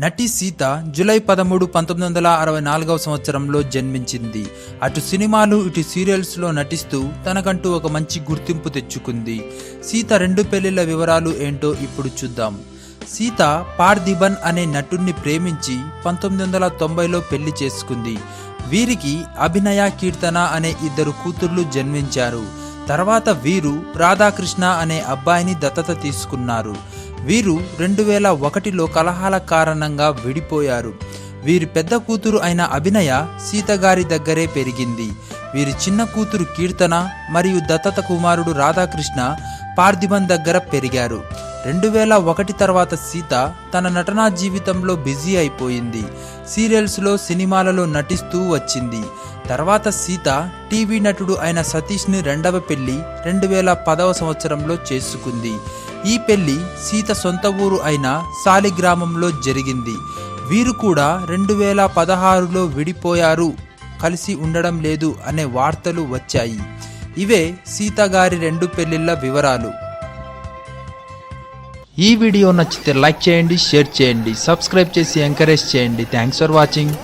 నటి సీత జూలై 13, 1964 సంవత్సరంలో జన్మించింది. అటు సినిమాలు ఇటు సీరియల్స్లో నటిస్తూ తనకంటూ ఒక మంచి గుర్తింపు తెచ్చుకుంది. సీత 2 పెళ్లిళ్ల వివరాలు ఏంటో ఇప్పుడు చూద్దాం. సీత పార్థిబన్ అనే నటుణ్ణి ప్రేమించి 1990లో పెళ్లి చేసుకుంది. వీరికి అభినయ, కీర్తన అనే 2 కూతుర్లు జన్మించారు. తర్వాత వీరు రాధాకృష్ణ అనే అబ్బాయిని దత్తత తీసుకున్నారు. వీరు 2001లో కలహాల కారణంగా విడిపోయారు. వీరి పెద్ద కూతురు అయిన అభినయ సీత గారి దగ్గరే పెరిగింది. వీరి చిన్న కూతురు కీర్తన మరియు దత్తత కుమారుడు రాధాకృష్ణ పార్థిబన్ దగ్గర పెరిగారు. 2001 తర్వాత సీత తన నటనా జీవితంలో బిజీ అయిపోయింది. సీరియల్స్లో, సినిమాలలో నటిస్తూ వచ్చింది. తర్వాత సీత టీవీ నటుడు అయిన సతీష్ని 2వ పెళ్లి 2010 సంవత్సరంలో చేసుకుంది. ఈ పెళ్లి సీత సొంత ఊరు అయిన సాలిగ్రామంలో జరిగింది. వీరు కూడా 2016లో విడిపోయారు, కలిసి ఉండడం లేదు అనే వార్తలు వచ్చాయి. ఇవే సీత గారి 2 పెళ్లిళ్ల వివరాలు. ఈ వీడియో నచ్చితే లైక్ చేయండి, షేర్ చేయండి, సబ్స్క్రైబ్ చేసి ఎంకరేజ్ చేయండి. Thanks for watching.